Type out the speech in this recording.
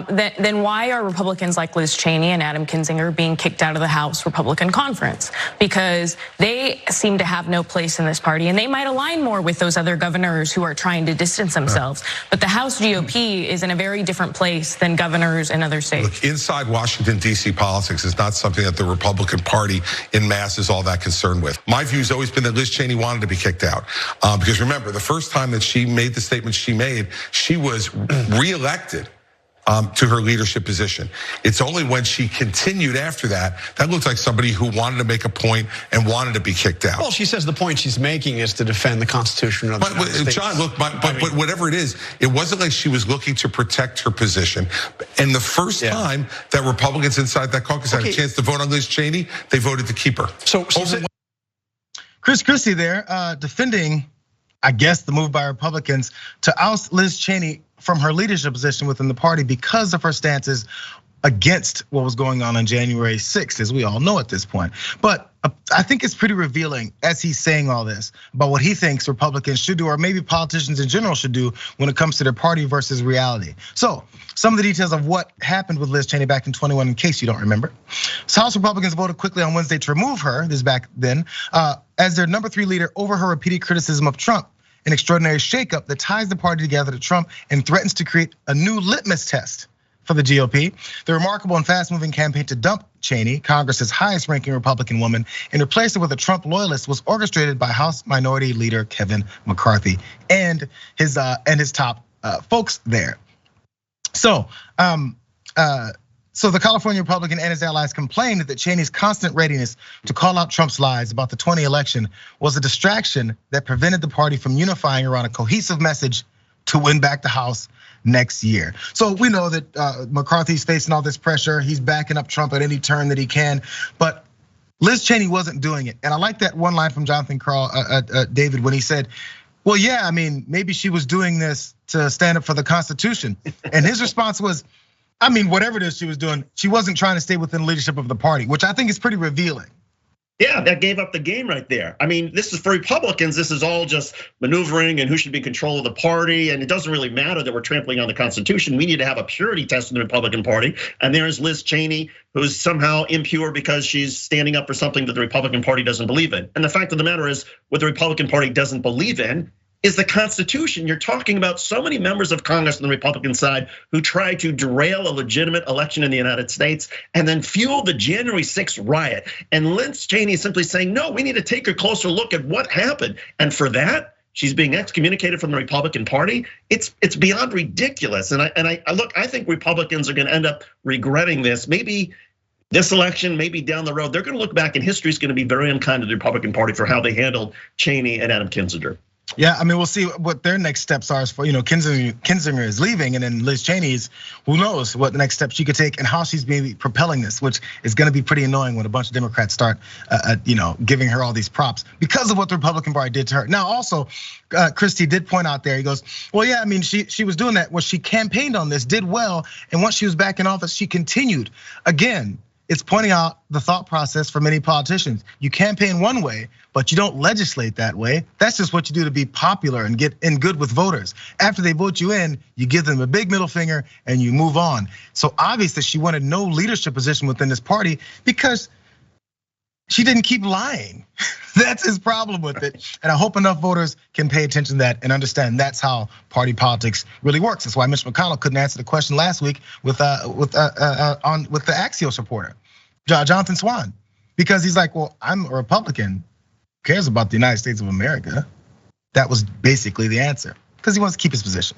then why are Republicans like Liz Cheney and Adam Kinzinger being kicked out of the House Republican Conference? Because they seem to have no place in this party, and they might align more with those other governors who are trying to distance themselves. But the House GOP is in a very different place than governors in other states. Look, inside Washington, D.C. politics is not something that the Republican Party in mass is all that concerned with. My view has always been that Liz Cheney wanted to be kicked out. Because remember, the first time that she made the statement she made, she was reelected to her leadership position. It's only when she continued after that looked like somebody who wanted to make a point and wanted to be kicked out. Well, she says the point she's making is to defend the Constitution of the United States. John, look, but whatever it is, it wasn't like she was looking to protect her position. And the first time that Republicans inside that caucus had a chance to vote on Liz Cheney, they voted to keep her. So Chris Christie there defending, I guess, the move by Republicans to oust Liz Cheney from her leadership position within the party because of her stances against what was going on January 6th, as we all know at this point. But I think it's pretty revealing as he's saying all this about what he thinks Republicans should do, or maybe politicians in general should do when it comes to their party versus reality. So some of the details of what happened with Liz Cheney back in 21, in case you don't remember. So House Republicans voted quickly on Wednesday to remove her, this is back then, as their number 3 leader over her repeated criticism of Trump. An extraordinary shakeup that ties the party together to Trump and threatens to create a new litmus test for the GOP. The remarkable and fast-moving campaign to dump Cheney, Congress's highest-ranking Republican woman, and replace her with a Trump loyalist was orchestrated by House Minority Leader Kevin McCarthy and his top folks there. So the California Republican and his allies complained that Cheney's constant readiness to call out Trump's lies about the 2020 election was a distraction that prevented the party from unifying around a cohesive message to win back the House next year. So we know that McCarthy's facing all this pressure. He's backing up Trump at any turn that he can, but Liz Cheney wasn't doing it. And I like that one line from Jonathan David, when he said, well, yeah, I mean, maybe she was doing this to stand up for the Constitution. And his response was, I mean, whatever it is she was doing, she wasn't trying to stay within the leadership of the party, which I think is pretty revealing. Yeah, that gave up the game right there. I mean, this is for Republicans, this is all just maneuvering and who should be in control of the party. And it doesn't really matter that we're trampling on the Constitution. We need to have a purity test in the Republican Party. And there's Liz Cheney, who's somehow impure because she's standing up for something that the Republican Party doesn't believe in. And the fact of the matter is, what the Republican Party doesn't believe in is the Constitution. You're talking about so many members of Congress on the Republican side who try to derail a legitimate election in the United States and then fuel the January 6th riot. And Liz Cheney is simply saying, no, we need to take a closer look at what happened. And for that, she's being excommunicated from the Republican Party. It's beyond ridiculous. And I think Republicans are gonna end up regretting this. Maybe this election, maybe down the road, they're gonna look back and history is gonna be very unkind to the Republican Party for how they handled Cheney and Adam Kinzinger. Yeah, I mean, we'll see what their next steps are. For Kinzinger is leaving, and then Liz Cheney's, who knows what the next steps she could take and how she's maybe propelling this, which is going to be pretty annoying when a bunch of Democrats start, giving her all these props because of what the Republican Party did to her. Now, also, Christie did point out there. He goes, well, yeah, I mean, she was doing that. Well, she campaigned on this, did well, and once she was back in office, she continued. Again, it's pointing out the thought process for many politicians. You campaign one way, but you don't legislate that way. That's just what you do to be popular and get in good with voters. After they vote you in, you give them a big middle finger and you move on. So obviously she wanted no leadership position within this party because she didn't keep lying. That's his problem with it. And I hope enough voters can pay attention to that and understand that's how party politics really works. That's why Mitch McConnell couldn't answer the question last week with the Axios reporter, Jonathan Swan, because he's like, well, I'm a Republican. Who cares about the United States of America? That was basically the answer, because he wants to keep his position.